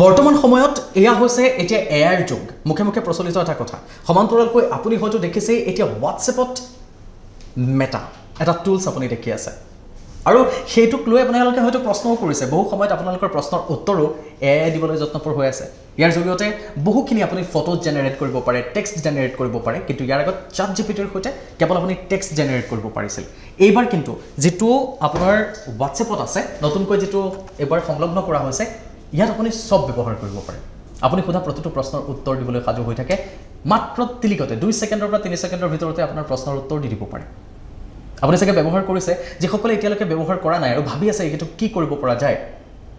বৰ্তমান সময়ত এয়া হৈছে এতিয়া এআইৰ যুগ মুখে মুখে প্ৰচলিত এটা কথা সমান্তৰালকৈ আপুনি হয়তো দেখিছে এতিয়া WhatsAppত মেটা এটা টুলছ আপুনি দেখি আছে আৰু হেতুক লৈ আপোনালোকে হয়তো প্ৰশ্নও কৰিছে বহু সময়ত আপোনালোকৰ প্ৰশ্নৰ উত্তৰো এআই দিবলৈ যত্নপৰ হৈ আছে ইয়াৰ জৰিয়তে বহুখিনি আপুনি ফটো জেনেৰেট কৰিব পাৰে টেক্সট জেনেৰেট কৰিব পাৰে কিন্তু ইয়াৰ আগত ChatGPTৰ সৈতে কেৱল আপুনি টেক্সট জেনেৰেট কৰিব পাৰিছিল এইবাৰ কিন্তু যেটো আপোনাৰ WhatsAppত আছে নতুনকৈ যেটো এবাৰ সংলগ্ন কৰা হৈছে ইয়াত আপুনি সব ব্যৱহাৰ কৰিব পাৰে আপুনি খোদা প্ৰতিটো প্ৰশ্নৰ উত্তৰ দিবলৈ সাজু হৈ থাকে মাত্ৰ তিলিকতে 2 ছেকেণ্ডৰ পৰা 3 ছেকেণ্ডৰ ভিতৰতে আপোনাৰ প্ৰশ্নৰ উত্তৰ দি দিব পাৰে আপুনি সকে ব্যৱহাৰ কৰিছে যে সকলে এতিয়ালৈকে ব্যৱহাৰ কৰা নাই আৰু ভাবি আছে এইটো কি কৰিব পৰা যায়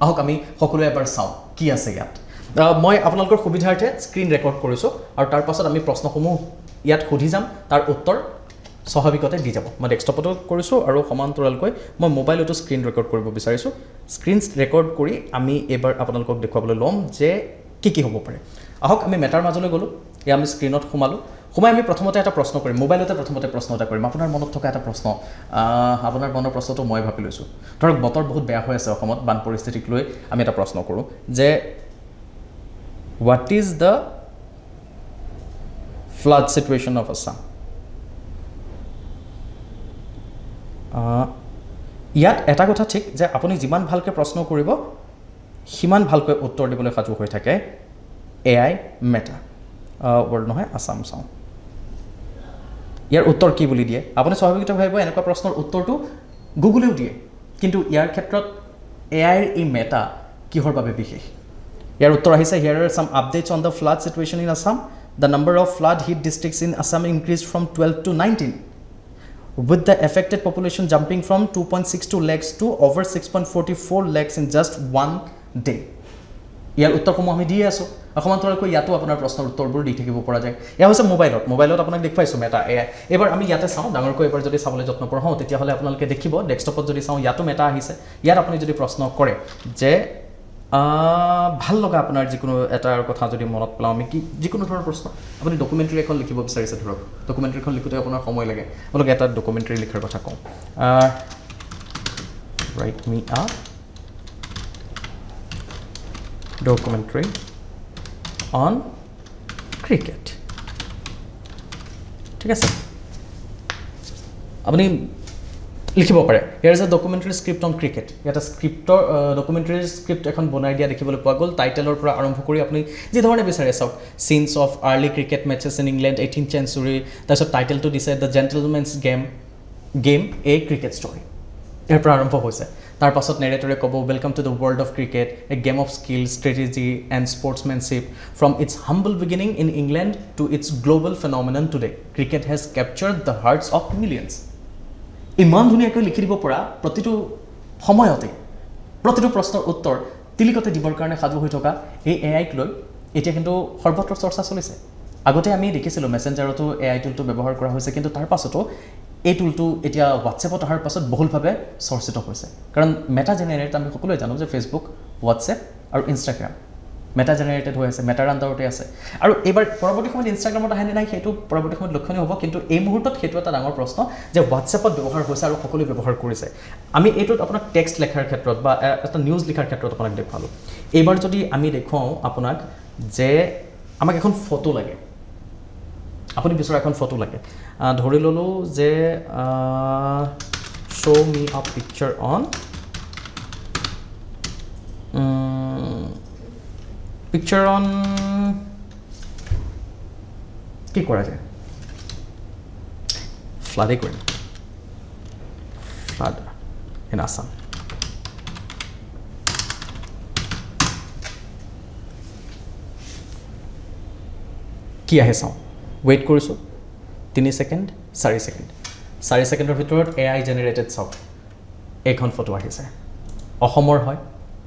আহক আমি সকলোৱে এবাৰ চাও কি আছে ইয়াত মই আপোনালোকৰ সুবিধাৰ্থে স্ক্ৰীন ৰেকৰ্ড কৰিছো আৰু তাৰ পাছত আমি প্ৰশ্নসমূহ ইয়াত সুধি যাম তাৰ উত্তৰ স্বাভাৱিকতে দি যাব মই ডেস্কটপতো কৰিছো আৰু সমান্তৰালকৈ মই মোবাইলতো স্ক্ৰীন ৰেকৰ্ড কৰিব বিচাৰিছো স্ক্ৰীন ৰেকৰ্ড কৰি আমি এবাৰ আপোনালোকক দেখুৱাবলৈ লম যে কি হ'ব পাৰে আহক আমি মেটাৰ মাজলৈ গলো ইয়া আমি স্ক্ৰীনত সোমালো সোমাই আমি প্ৰথমতে এটা প্ৰশ্ন কৰিম মোবাইলতে প্ৰথমতে প্ৰশ্ন এটা কৰিম আপোনাৰ মনত থকা এটা প্ৰশ্ন আপোনাৰ মনৰ প্ৰশ্নটো মই ভাবি লৈছো ধৰক বতৰ বহুত বেয়া হৈ আছে অসমত বান পৰিস্থিতিক লৈ আমি এটা প্ৰশ্ন কৰো যে what is the flood situation of Assam ইয়াত এটা কথা ঠিক যে আপুনি যিমান ভালকে প্ৰশ্ন কৰিব সিমান ভালকৈ উত্তৰ দিবলৈ সাজু হৈ থাকে এআই মেটা ৱৰ্ড নহয় আসাম চাও ইয়াৰ উত্তৰ কি বুলি দিয়ে আপুনি স্বাভাৱিকতে ভাবিব এনেকুৱা প্ৰশ্নৰ উত্তৰটো গুগলেও দিয়ে কিন্তু ইয়াৰ ক্ষেত্ৰত এআইৰ এই মেটা কিহৰ বাবে বিশেষ ইয়াৰ উত্তৰ আহিছে here are some updates on the flood situation in Assam the number of flood hit districts in Assam increased from 12 to 19 with the affected population jumping from 2.62 lakhs to over 6.44 lakhs in just one day ইয়াৰ উত্তৰসমূহ আমি দি আছো সমান্তৰালকৈ ইয়াতো আপোনাৰ প্ৰশ্নৰ উত্তৰবোৰ দি থাকিব পৰা যায় এয়া হৈছে মোবাইলত আপোনাক দেখুৱাইছো মেটা এআই এবাৰ আমি ইয়াতে চাও ডাঙৰকৈ এবাৰ যদি চাবলৈ যত্নপৰ হওঁ তেতিয়া হলে আপোনালোকে দেখিব ডেস্কটপত যদি চাও ইয়াতো মেটা আহিছে ইয়াত আপুনি যদি প্ৰশ্ন কৰে যে ভাল লগা আপোনাৰ যিকোনো এটাৰ কথা যদি মনত পেলাও আমি কি যিকোনো ধৰণৰ প্ৰশ্ন আপুনি ডকুমেন্টাৰী এখন লিখিব বিচাৰিছে ধৰক ডকুমেন্টাৰীখন লিখোতে আপোনাৰ সময় লাগে বলক এটা ডকুমেন্টাৰী লিখাৰ কথা কওঁ write me a documentary on cricket ঠিক আছে আপুনি লিখিব পাৰে here is a documentary script on cricket এটা স্ক্ৰিপ্টৰ ডকুমেন্টাৰী স্ক্ৰিপ্ট এখন বনাই দিয়া দেখিবলৈ পোৱা গ'ল টাইটেলৰ পৰা আৰম্ভ কৰি আপুনি যি ধৰণে বিচাৰে চাওক scenes of early cricket matches in England 18th century তাৰছত টাইটেলটো দিছে the gentleman's game a cricket story এৰ পৰা আৰম্ভ হৈছে তাৰ পাছত নেৰেটৰে ক'ব welcome to the world of cricket a game of skill strategy and sportsmanship from its humble beginning in England to its global phenomenon today cricket has captured the hearts of millions ইমান ধুনীয়াকৈ লিখি দিব পৰা প্ৰতিটো সময়তে প্ৰতিটো প্ৰশ্নৰ উত্তৰ তিলিকতে দিবৰ কাৰণে সাজু হৈ থকা এই এআই লৈ এতিয়া কিন্তু সৰ্বত্ৰ চৰ্চা চলিছে আগতে আমি দেখিছিলো মেসেঞ্জাৰতো এআই টুলটো ব্যৱহাৰ কৰা হৈছে কিন্তু তাৰ পাছতো এই টুলটো এতিয়া WhatsAppত অহাৰ পাছত বহুলভাৱে চৰ্চিত হৈছে কাৰণ মেটা জেনেৰেট আমি সকলোৱে জানো যে Facebook WhatsApp আৰু Instagram মেটা জেনেৰেটেড হৈ আছে মেটাৰ আন্ডাৰতে আছে আৰু এবাৰ পৰৱৰ্তী সময়ত Instagramত আহেনে নাই হেতু পৰৱৰ্তী সময়ত লক্ষণীয় হ'ব কিন্তু এই মুহূৰ্তত হেতু এটা ডাঙৰ প্ৰশ্ন যে WhatsAppত ব্যৱহাৰ হৈছে আৰু সকলোৱে ব্যৱহাৰ কৰিছে আমি এইটোত আপোনাক টেক্সট লেখাৰ ক্ষেত্ৰত বা এটা নিউজ লিখাৰ ক্ষেত্ৰত আপোনাক দেখালো এবাৰ যদি আমি দেখুৱাও আপোনাক যে আমাক এখন ফটো লাগে আপুনি বিচৰা এখন ফটো লাগে ধৰি ললো যে show me a picture on কি কৰা যায় flood in Assam কি আহে চাও ওয়েট কৰিছো 3 সেকেন্ড 4 সেকেন্ড 4 সেকেন্ডৰ ভিতৰত এআই জেনেৰেটেড চাওক এখন ফটো আহিছে অসমৰ হয়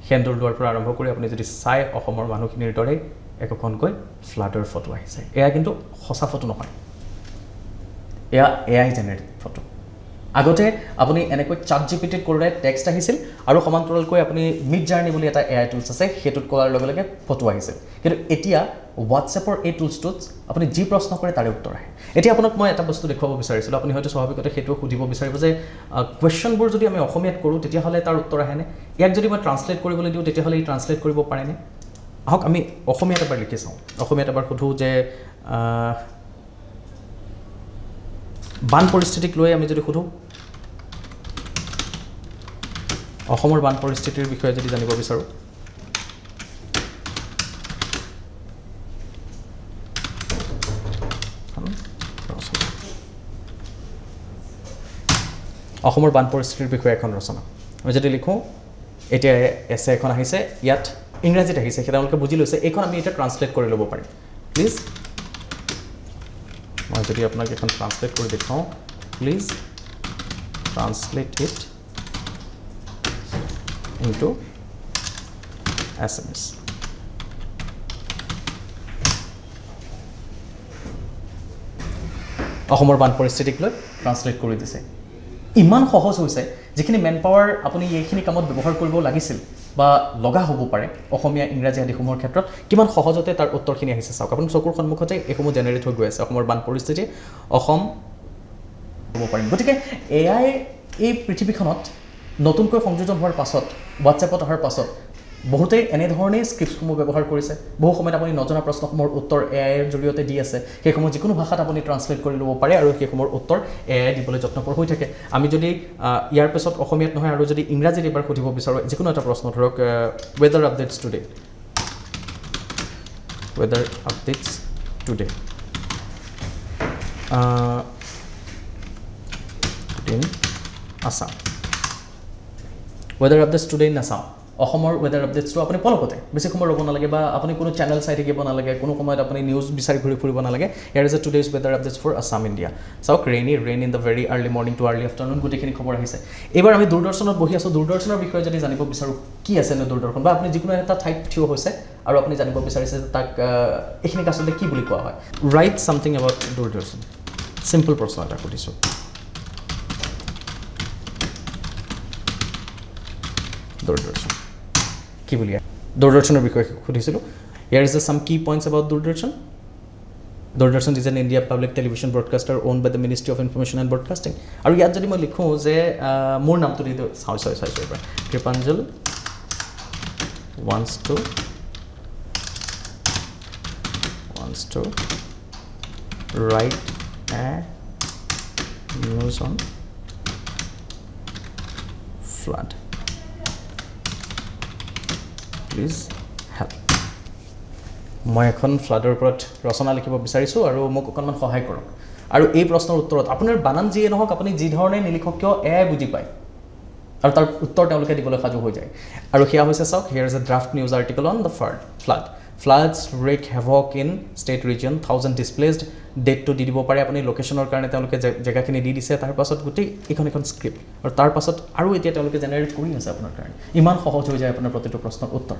হেন্দুৰ দুৱাৰ পৰা আৰম্ভ কৰি আপুনি যদি চাই অসমৰ মানুহখিনিৰ দৰে একখনকৈ ফ্লাডৰ ফটো আহিছে এয়া কিন্তু সঁচা ফটো নহয় এয়া এআই জেনেৰেটেড ফটো আগতে আপুনি এনেকৈ ChatGPT কৰিলে টেক্সট আহিছিল আৰু সমান্তৰালকৈ আপুনি মিড জাৰ্নি বুলি এটা এআই টুলছ আছে হেতুত কৰাৰ লগে লগে ফটো আহিছিল কিন্তু এতিয়া WhatsAppৰ এই টুলছটোত আপুনি যি প্ৰশ্ন কৰে তাৰে উত্তৰ আহে এতিয়া আপোনাক মই এটা বস্তু দেখুৱাব বিচাৰিছিল আপুনি হয়তো স্বাভাৱিকতে হেতু সুধিব বিচাৰিব যে কোৱেশ্চনবোৰ যদি আমি অসমীয়াত কৰো তেতিয়া হলে তাৰ উত্তৰ আহেনে ইয়াক যদি মই ট্ৰান্সলেট কৰিবলৈ দিও তেতিয়া হলে ই ট্ৰান্সলেট কৰিব পাৰেনে আহক আমি অসমীয়াত এবাৰ লিখি চাওঁ অসমীয়াত এবাৰ সোধোঁ যে বান পৰিস্থিতিক লৈ আমি যদি সোধোঁ অসমৰ বান পৰিস্থিতিৰ বিষয়ে যদি জানিব বিচাৰোঁ অসমৰ বান পৰিস্থিতিৰ বিষয়ে এখন ৰচনা আমি যদি লিখোঁ এতিয়া এছে এখন আহিছে ইয়াত ইংৰাজীত আহিছে তেওঁলোকে বুজি লৈছে এইখন আমি এটা ট্ৰান্সলেট কৰি ল'ব পাৰিম প্লিজ মই যদি আপোনাক এখন ট্ৰান্সলেট কৰি দেখাওঁ please translate it into SMS অসমৰ বান পৰিস্থিতিক লৈ ট্ৰান্সলেট কৰি দিছে ইমান সহজ হৈছে যিখিনি মেন পাৱাৰ আপুনি এইখিনি কামত ব্যৱহাৰ কৰিব লাগিছিল বা লগা হ'ব পাৰে অসমীয়া ইংৰাজী আদিসমূহৰ ক্ষেত্ৰত কিমান সহজতে তাৰ উত্তৰখিনি আহিছে চাওক আপুনি চকুৰ সন্মুখতে এইসমূহ জেনেৰেট হৈ গৈ আছে অসমৰ বান পৰিস্থিতি অসম হ'ব পাৰিম গতিকে এআই এই পৃথিৱীখনত নতুনকৈ সংযোজন হোৱাৰ পাছত হোৱাটছএপত অহাৰ পাছত বহুতেই এনেধৰণেই স্ক্ৰিপ্টসমূহ ব্যৱহাৰ কৰিছে বহু সময়ত আপুনি নজনা প্ৰশ্নসমূহৰ উত্তৰ এআইৰ জৰিয়তে দি আছে সেইসমূহ যিকোনো ভাষাত আপুনি ট্ৰান্সলেট কৰি ল'ব পাৰে আৰু সেইসমূহৰ উত্তৰ এআই দিবলৈ যত্নপৰ হৈ থাকে আমি যদি ইয়াৰ পিছত অসমীয়াত নহয় আৰু যদি ইংৰাজীত এবাৰ সুধিব বিচাৰোঁ যিকোনো এটা প্ৰশ্ন ধৰক weather updates today weather updates today in Assam weather updates today in Assam অসমৰ ৱেডাৰ আপডেটছটো আপুনি পলকতে বেছি সময় ৰ'ব নালাগে বা আপুনি কোনো চেনেল চাই থাকিব নালাগে কোনো সময়ত আপুনি নিউজ বিচাৰি ঘূৰি ফুৰিব নালাগে here is a today's weather updates for Assam India চাওক rain in the very early morning to early afternoon গোটেইখিনি খবৰ আহিছে এইবাৰ আমি দূৰদৰ্শনত বহি আছোঁ দূৰদৰ্শনৰ বিষয়ে যদি জানিব বিচাৰোঁ কি আছেনো দূৰদৰ্শন বা আপুনি যিকোনো এটা ঠাইত থিয় হৈছে আৰু আপুনি জানিব বিচাৰিছে যে তাক এইখিনিক আচলতে কি বুলি কোৱা হয় right something about Doordarshan simple প্ৰশ্ন এটা সুধিছোঁ দূৰদৰ্শন কি বুলি দূৰদৰ্শনৰ বিষয়ে সুধিছিলোঁ ইয়াৰ is some key points about Doordarshan Doordarshan is an India public television broadcaster owned by the ministry of information and broadcasting আৰু ইয়াত যদি মই লিখোঁ যে মোৰ নামটো দি দিওঁ চাইছোঁ এবাৰ Kripanjal wants to write a news on flood please help মই এখন ফ্লাডৰ ওপৰত ৰচনা লিখিব বিচাৰিছোঁ আৰু মোক অকণমান সহায় কৰক আৰু এই প্ৰশ্নৰ উত্তৰত আপোনাৰ বানান যিয়ে নহওক আপুনি যি ধৰণে নিলিখক কিয় এয়াই বুজি পায় আৰু তাৰ উত্তৰ তেওঁলোকে দিবলৈ সাজু হৈ যায় আৰু সেয়া হৈছে চাওক here is a draft news article on the flood floods wreak havoc in state region 1000 displaced ডেটটো দি দিব পাৰে আপুনি লোকেশ্যনৰ কাৰণে তেওঁলোকে জেগাখিনি দি দিছে তাৰ পাছত গোটেই এখন স্ক্ৰিপ্ট আৰু তাৰ পাছত আৰু এতিয়া তেওঁলোকে জেনেৰেট কৰি আছে আপোনাৰ কাৰণে ইমান সহজ হৈ যায় আপোনাৰ প্ৰতিটো প্ৰশ্নৰ উত্তৰ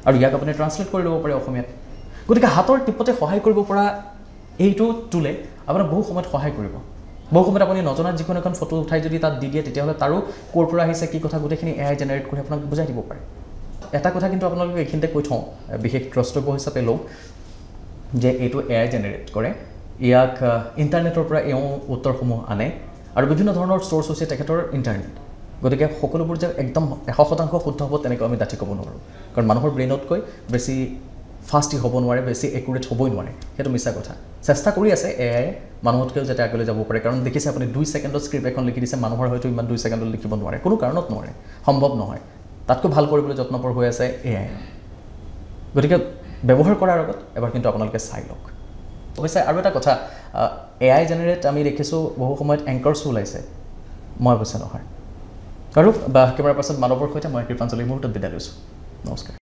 আৰু ইয়াক আপুনি ট্ৰান্সলেট কৰি ল'ব পাৰে অসমীয়াত গতিকে হাতৰ টিপতে সহায় কৰিব পৰা এইটো টুলে আপোনাক বহু সময়ত সহায় কৰিব বহু সময়ত আপুনি নজনা যিকোনো এখন ফটো উঠাই যদি তাত দি দিয়ে তেতিয়াহ'লে তাৰো ক'ৰ পৰা আহিছে কি কথা গোটেইখিনি এআই জেনেৰেট কৰি আপোনাক বুজাই দিব পাৰে এটা কথা কিন্তু আপোনালোকে এইখিনিতে কৈ থওঁ বিশেষ দ্ৰষ্টব্য হিচাপে লওক যে এইটো এআই জেনেৰেট কৰে ইয়াক ইণ্টাৰনেটৰ পৰা এওঁ উত্তৰসমূহ আনে আৰু বিভিন্ন ধৰণৰ চ'ৰ্চ হৈছে তেখেতৰ ইণ্টাৰনেট গতিকে সকলোবোৰ যে একদম 100% শুদ্ধ হ'ব তেনেকৈ আমি ডাঠি ক'ব নোৱাৰোঁ কাৰণ মানুহৰ ব্ৰেইনতকৈ বেছি ফাষ্ট হ'ব নোৱাৰে বেছি একুৰেট হ'বই নোৱাৰে সেইটো মিছা কথা চেষ্টা কৰি আছে এআই মানুহতকৈও যাতে আগলৈ যাব পাৰে কাৰণ দেখিছে আপুনি 2 ছেকেণ্ডত স্ক্ৰিপ্ট এখন লিখি দিছে মানুহৰ হয়তো ইমান 2 ছেকেণ্ডত লিখিব নোৱাৰে কোনো কাৰণত নোৱাৰে সম্ভৱ নহয় তাতকৈ ভাল কৰিবলৈ যত্নপৰ হৈ আছে এআই গতিকে ব্যৱহাৰ কৰাৰ আগত এবাৰ কিন্তু আপোনালোকে চাই লওক অৱশ্যে আৰু এটা কথা এআই জেনেৰেট আমি দেখিছোঁ বহু সময়ত এংকাৰ্ছ ওলাইছে মই অৱশ্যে নহয় আৰু কেমেৰাৰ পাছত মানৱৰ সৈতে মই কৃপাঞ্জলি মুহূৰ্তত বিদায় লৈছোঁ নমস্কাৰ